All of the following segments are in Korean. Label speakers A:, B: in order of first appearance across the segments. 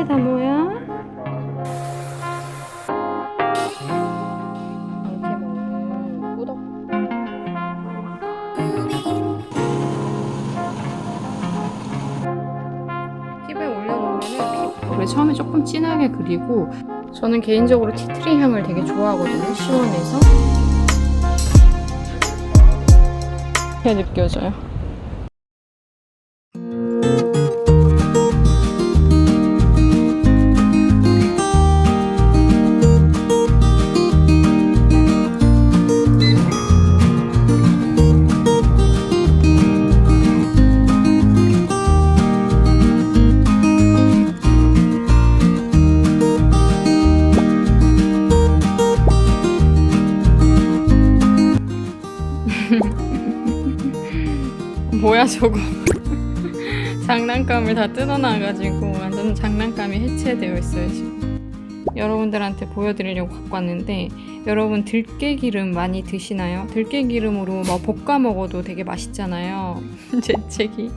A: 다 뭐야? 이렇게 먹는 꾸덕. 피부에 올려놓으면 피부를 처음에 조금 진하게 그리고, 저는 개인적으로 티트리 향을 되게 좋아하거든요. 시원해서 이렇게 느껴져요. 뭐야 저거. 장난감을 다 뜯어놔가지고 완전 장난감이 해체되어 있어요 지금. 여러분들한테 보여드리려고 갖고 왔는데, 여러분 들깨기름 많이 드시나요? 들깨기름으로 뭐 볶아 먹어도 되게 맛있잖아요. 재채기.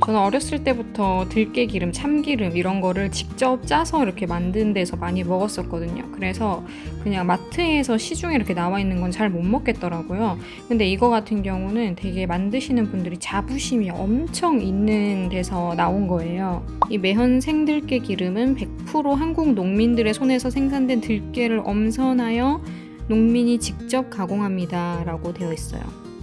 A: 저는 어렸을 때부터 들깨기름, 참기름 이런 거를 직접 짜서 이렇게 만든 데서 많이 먹었었거든요. 그래서 그냥 마트에서 시중에 이렇게 나와 있는 건 잘 못 먹겠더라고요. 근데 이거 같은 경우는 되게 만드시는 분들이 자부심이 엄청 있는 데서 나온 거예요. 이 매현 생들깨 기름은 100% 한국 농민들의 손에서 생산된 들깨를 엄선하여 농민이 직접 가공합니다 라고 되어 있어요.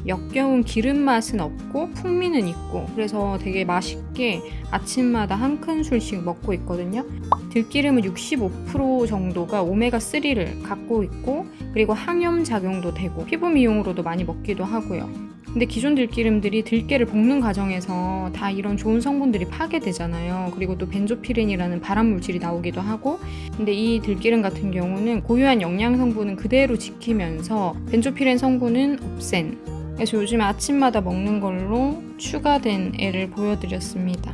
A: 역겨운 기름 맛은 없고 풍미는 있고, 그래서 되게 맛있게 아침마다 한 큰술씩 먹고 있거든요. 들기름은 65% 정도가 오메가3를 갖고 있고, 그리고 항염 작용도 되고 피부 미용으로도 많이 먹기도 하고요. 근데 기존 들기름들이 들깨를 볶는 과정에서 다 이런 좋은 성분들이 파괴되잖아요. 그리고 또 벤조피렌이라는 발암 물질이 나오기도 하고, 근데 이 들기름 같은 경우는 고유한 영양 성분은 그대로 지키면서 벤조피렌 성분은 없앤, 그래서 요즘에 아침마다 먹는 걸로 추가된 애를 보여드렸습니다.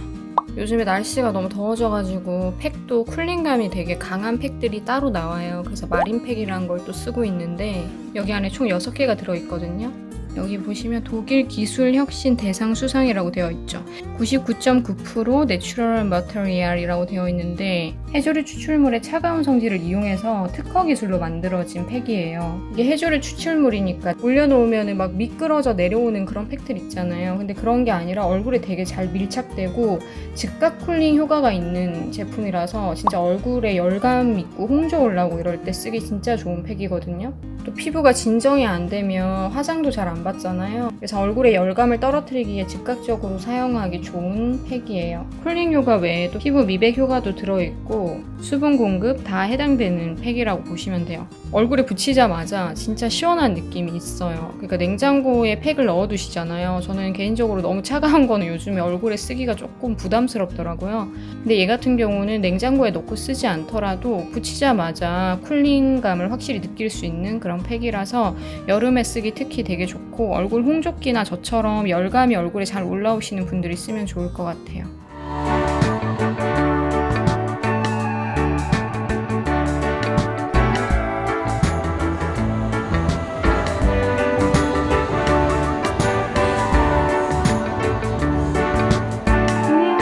A: 요즘에 날씨가 너무 더워져가지고 팩도 쿨링감이 되게 강한 팩들이 따로 나와요. 그래서 마린팩이라는 걸 또 쓰고 있는데, 여기 안에 총 6개가 들어있거든요. 여기 보시면 독일 기술 혁신 대상 수상이라고 되어 있죠. 99.9% 내추럴 머터리얼이라고 되어 있는데, 해조류 추출물의 차가운 성질을 이용해서 특허 기술로 만들어진 팩이에요. 이게 해조류 추출물이니까 올려놓으면 막 미끄러져 내려오는 그런 팩들 있잖아요. 근데 그런 게 아니라 얼굴에 되게 잘 밀착되고 즉각 쿨링 효과가 있는 제품이라서 진짜 얼굴에 열감 있고 홍조 올라오고 이럴 때 쓰기 진짜 좋은 팩이거든요. 또 피부가 진정이 안 되면 화장도 잘 안 받잖아요. 그래서 얼굴에 열감을 떨어뜨리기에 즉각적으로 사용하기 좋은 팩이에요. 쿨링 효과 외에도 피부 미백 효과도 들어있고 수분 공급 다 해당되는 팩이라고 보시면 돼요. 얼굴에 붙이자마자 진짜 시원한 느낌이 있어요. 그러니까 냉장고에 팩을 넣어두시잖아요. 저는 개인적으로 너무 차가운 거는 요즘에 얼굴에 쓰기가 조금 부담스럽더라고요. 근데 얘 같은 경우는 냉장고에 넣고 쓰지 않더라도 붙이자마자 쿨링감을 확실히 느낄 수 있는 그런 팩이라서 여름에 쓰기 특히 되게 좋고, 얼굴 홍조끼나 저처럼 열감이 얼굴에 잘 올라오시는 분들이 쓰면 좋을 것 같아요.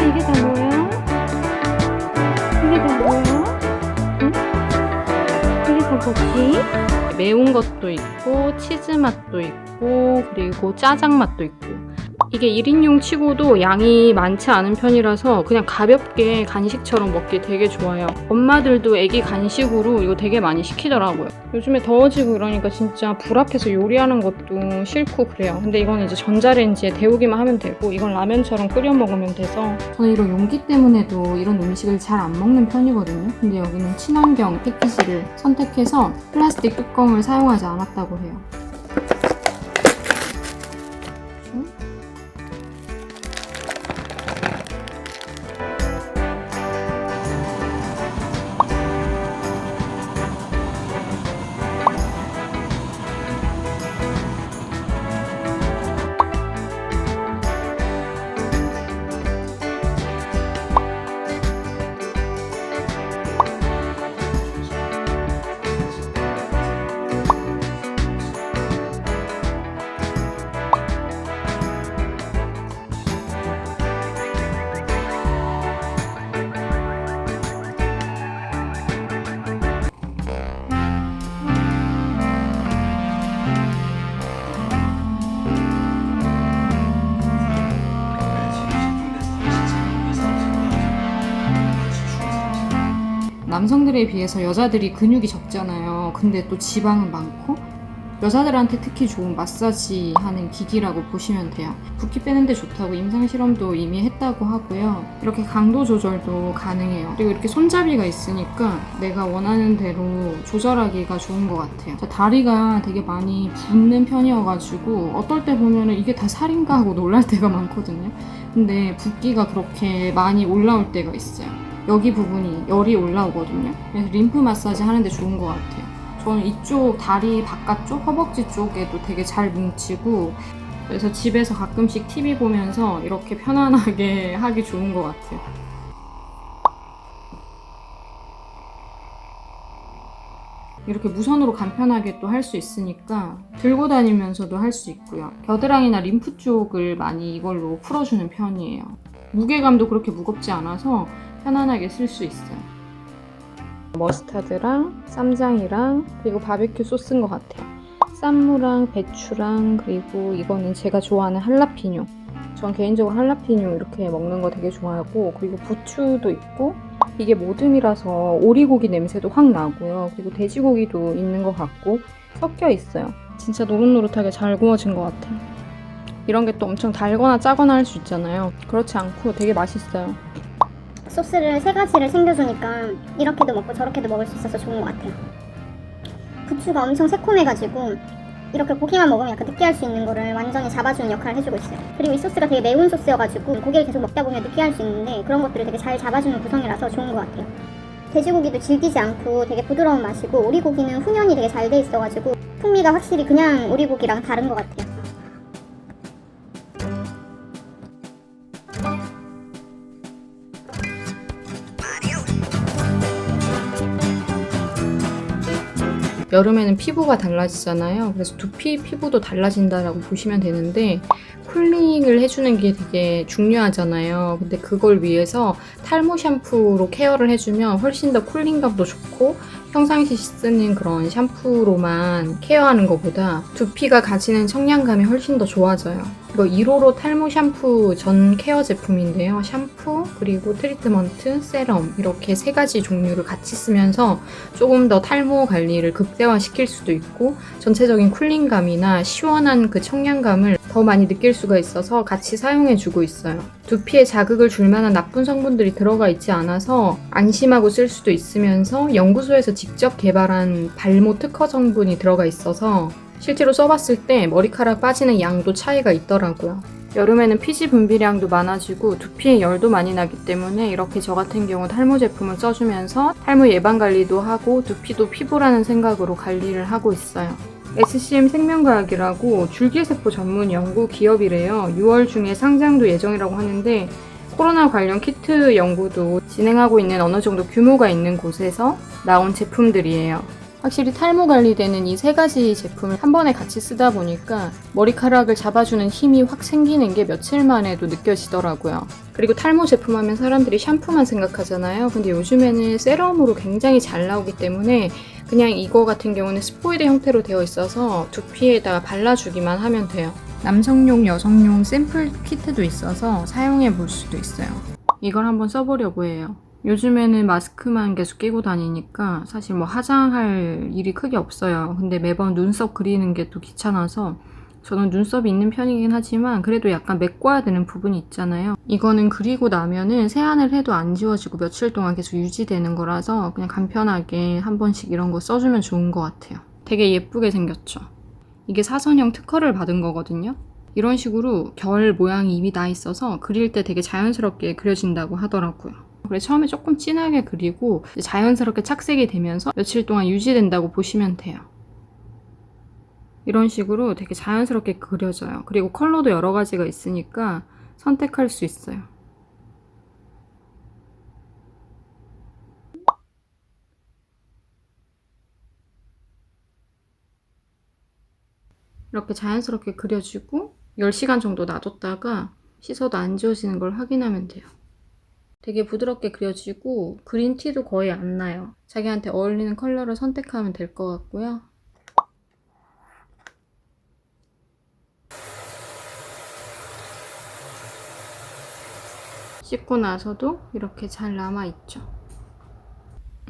A: 이게 다 뭐야? 이게 다 뭐야? 응? 이게 다 뭐지? 매운 것도 있고 치즈 맛도 있고 그리고 짜장 맛도 있고, 이게 1인용 치고도 양이 많지 않은 편이라서 그냥 가볍게 간식처럼 먹기 되게 좋아요. 엄마들도 애기 간식으로 이거 되게 많이 시키더라고요. 요즘에 더워지고 이러니까 진짜 불 앞에서 요리하는 것도 싫고 그래요. 근데 이건 이제 전자레인지에 데우기만 하면 되고, 이건 라면처럼 끓여 먹으면 돼서 저는 이런 용기 때문에도 이런 음식을 잘 안 먹는 편이거든요. 근데 여기는 친환경 패키지를 선택해서 플라스틱 뚜껑을 사용하지 않았다고 해요. 남성들에 비해서 여자들이 근육이 적잖아요. 근데 또 지방은 많고 여자들한테 특히 좋은 마사지 하는 기기라고 보시면 돼요. 붓기 빼는데 좋다고 임상 실험도 이미 했다고 하고요. 이렇게 강도 조절도 가능해요. 그리고 이렇게 손잡이가 있으니까 내가 원하는 대로 조절하기가 좋은 것 같아요. 다리가 되게 많이 붓는 편이어가지고 어떨 때 보면은 이게 다 살인가 하고 놀랄 때가 많거든요. 근데 붓기가 그렇게 많이 올라올 때가 있어요. 여기 부분이 열이 올라오거든요. 그래서 림프 마사지 하는데 좋은 것 같아요. 저는 이쪽 다리 바깥쪽 허벅지 쪽에도 되게 잘 뭉치고, 그래서 집에서 가끔씩 TV 보면서 이렇게 편안하게 하기 좋은 것 같아요. 이렇게 무선으로 간편하게 또 할 수 있으니까 들고 다니면서도 할 수 있고요. 겨드랑이나 림프 쪽을 많이 이걸로 풀어주는 편이에요. 무게감도 그렇게 무겁지 않아서 편안하게 쓸 수 있어요. 머스타드랑 쌈장이랑 그리고 바베큐 소스인 것 같아요. 쌈무랑 배추랑 그리고 이거는 제가 좋아하는 할라피뇨. 전 개인적으로 할라피뇨 이렇게 먹는 거 되게 좋아하고, 그리고 부추도 있고, 이게 모듬이라서 오리고기 냄새도 확 나고요. 그리고 돼지고기도 있는 것 같고 섞여 있어요. 진짜 노릇노릇하게 잘 구워진 것 같아요. 이런 게 또 엄청 달거나 짜거나 할 수 있잖아요. 그렇지 않고 되게 맛있어요.
B: 소스를 3가지를 챙겨주니까 이렇게도 먹고 저렇게도 먹을 수 있어서 좋은 것 같아요. 부추가 엄청 새콤해가지고 이렇게 고기만 먹으면 약간 느끼할 수 있는 거를 완전히 잡아주는 역할을 해주고 있어요. 그리고 이 소스가 되게 매운 소스여가지고 고기를 계속 먹다 보면 느끼할 수 있는데 그런 것들을 되게 잘 잡아주는 구성이라서 좋은 것 같아요. 돼지고기도 질기지 않고 되게 부드러운 맛이고, 오리고기는 훈연이 되게 잘 돼 있어가지고 풍미가 확실히 그냥 오리고기랑 다른 것 같아요.
A: 여름에는 피부가 달라지잖아요. 그래서 두피 피부도 달라진다라고 보시면 되는데, 쿨링을 해주는 게 되게 중요하잖아요. 근데 그걸 위해서 탈모 샴푸로 케어를 해주면 훨씬 더 쿨링감도 좋고, 평상시 쓰는 그런 샴푸로만 케어하는 것보다 두피가 가지는 청량감이 훨씬 더 좋아져요. 이거 1호로 탈모 샴푸 전 케어 제품인데요. 샴푸, 그리고 트리트먼트, 세럼 이렇게 3가지 종류를 같이 쓰면서 조금 더 탈모 관리를 극대화시킬 수도 있고, 전체적인 쿨링감이나 시원한 그 청량감을 더 많이 느낄 수가 있어서 같이 사용해주고 있어요. 두피에 자극을 줄 만한 나쁜 성분들이 들어가 있지 않아서 안심하고 쓸 수도 있으면서 연구소에서 직접 개발한 발모 특허 성분이 들어가 있어서 실제로 써봤을 때 머리카락 빠지는 양도 차이가 있더라고요. 여름에는 피지 분비량도 많아지고 두피에 열도 많이 나기 때문에 이렇게 저 같은 경우 탈모 제품을 써주면서 탈모 예방 관리도 하고 두피도 피부라는 생각으로 관리를 하고 있어요. SCM 생명과학이라고 줄기세포 전문 연구 기업이래요. 6월 중에 상장도 예정이라고 하는데, 코로나 관련 키트 연구도 진행하고 있는 어느 정도 규모가 있는 곳에서 나온 제품들이에요. 확실히 탈모 관리되는 이 3가지 제품을 한 번에 같이 쓰다 보니까 머리카락을 잡아주는 힘이 확 생기는 게 며칠 만에도 느껴지더라고요. 그리고 탈모 제품 하면 사람들이 샴푸만 생각하잖아요. 근데 요즘에는 세럼으로 굉장히 잘 나오기 때문에 그냥 이거 같은 경우는 스포이드 형태로 되어 있어서 두피에다가 발라주기만 하면 돼요. 남성용, 여성용 샘플 키트도 있어서 사용해 볼 수도 있어요. 이걸 한번 써보려고 해요. 요즘에는 마스크만 계속 끼고 다니니까 사실 뭐 화장할 일이 크게 없어요. 근데 매번 눈썹 그리는 게 또 귀찮아서, 저는 눈썹이 있는 편이긴 하지만 그래도 약간 메꿔야 되는 부분이 있잖아요. 이거는 그리고 나면은 세안을 해도 안 지워지고 며칠 동안 계속 유지되는 거라서 그냥 간편하게 한 번씩 이런 거 써주면 좋은 것 같아요. 되게 예쁘게 생겼죠? 이게 사선형 특허를 받은 거거든요. 이런 식으로 결 모양이 이미 나 있어서 그릴 때 되게 자연스럽게 그려진다고 하더라고요. 그래서 처음에 조금 진하게 그리고 자연스럽게 착색이 되면서 며칠 동안 유지된다고 보시면 돼요. 이런 식으로 되게 자연스럽게 그려져요. 그리고 컬러도 여러 가지가 있으니까 선택할 수 있어요. 이렇게 자연스럽게 그려주고 10시간 정도 놔뒀다가 씻어도 안 지워지는 걸 확인하면 돼요. 되게 부드럽게 그려지고 그린티도 거의 안 나요. 자기한테 어울리는 컬러를 선택하면 될 것 같고요. 씻고 나서도 이렇게 잘 남아있죠.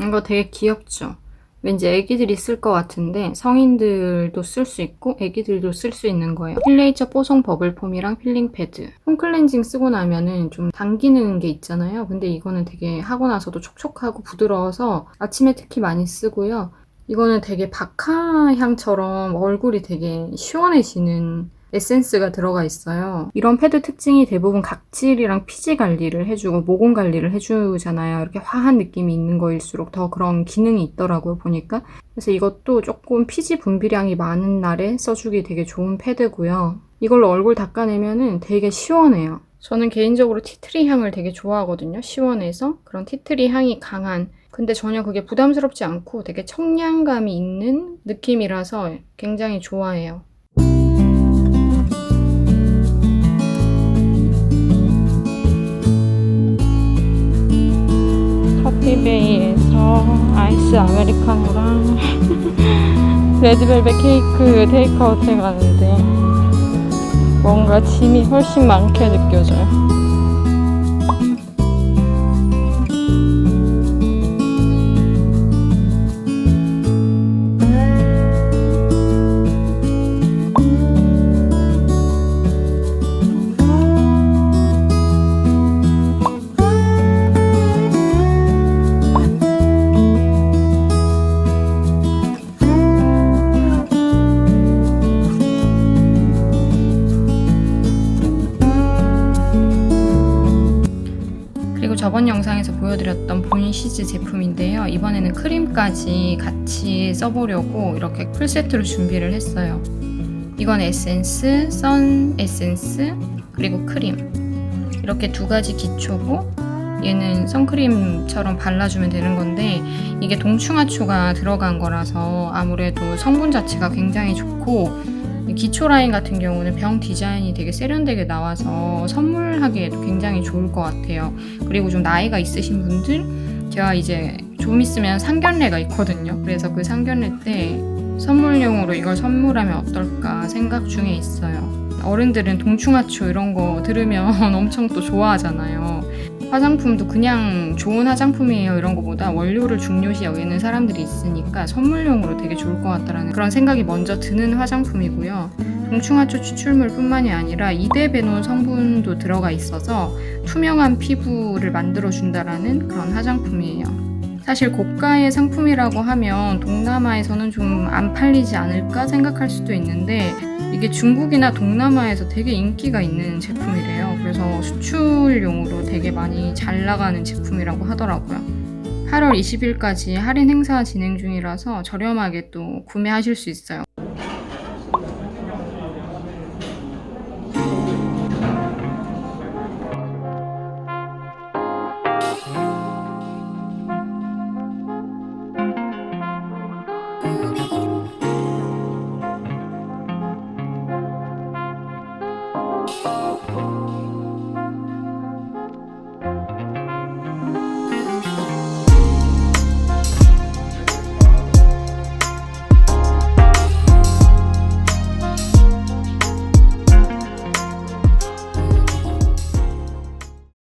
A: 이거 되게 귀엽죠? 왠지 애기들이 쓸 것 같은데 성인들도 쓸 수 있고 애기들도 쓸 수 있는 거예요. 필레이처 뽀송 버블폼이랑 필링 패드. 폼 클렌징 쓰고 나면은 좀 당기는 게 있잖아요. 근데 이거는 되게 하고 나서도 촉촉하고 부드러워서 아침에 특히 많이 쓰고요. 이거는 되게 박하향처럼 얼굴이 되게 시원해지는 에센스가 들어가 있어요. 이런 패드 특징이 대부분 각질이랑 피지 관리를 해주고 모공 관리를 해주잖아요. 이렇게 화한 느낌이 있는 거일수록 더 그런 기능이 있더라고요, 보니까. 그래서 이것도 조금 피지 분비량이 많은 날에 써주기 되게 좋은 패드고요. 이걸로 얼굴 닦아내면은 되게 시원해요. 저는 개인적으로 티트리 향을 되게 좋아하거든요. 시원해서 그런 티트리 향이 강한, 근데 전혀 그게 부담스럽지 않고 되게 청량감이 있는 느낌이라서 굉장히 좋아해요. 커피베이에서 아이스 아메리카노랑 레드벨벳 케이크 테이크아웃 해가는데 뭔가 짐이 훨씬 많게 느껴져요. 그리고 저번 영상에서 보여드렸던 본시즈 제품인데요. 이번에는 크림까지 같이 써보려고 이렇게 풀세트로 준비를 했어요. 이건 에센스, 선 에센스, 그리고 크림. 이렇게 두 가지 기초고 얘는 선크림처럼 발라주면 되는 건데 이게 동충하초가 들어간 거라서 아무래도 성분 자체가 굉장히 좋고 기초 라인 같은 경우는 병 디자인이 되게 세련되게 나와서 선물하기에도 굉장히 좋을 것 같아요. 그리고 좀 나이가 있으신 분들, 제가 이제 좀 있으면 상견례가 있거든요. 그래서 그 상견례 때 선물용으로 이걸 선물하면 어떨까 생각 중에 있어요. 어른들은 동충하초 이런 거 들으면 엄청 또 좋아하잖아요. 화장품도 그냥 좋은 화장품이에요 이런 거보다 원료를 중요시 여기는 사람들이 있으니까 선물용으로 되게 좋을 것 같다라는 그런 생각이 먼저 드는 화장품이고요. 동충하초 추출물 뿐만이 아니라 이데베논 성분도 들어가 있어서 투명한 피부를 만들어준다라는 그런 화장품이에요. 사실 고가의 상품이라고 하면 동남아에서는 좀 안 팔리지 않을까 생각할 수도 있는데 이게 중국이나 동남아에서 되게 인기가 있는 제품이래요. 그래서 수출용으로 되게 많이 잘 나가는 제품이라고 하더라고요. 8월 20일까지 할인 행사 진행 중이라서 저렴하게 또 구매하실 수 있어요.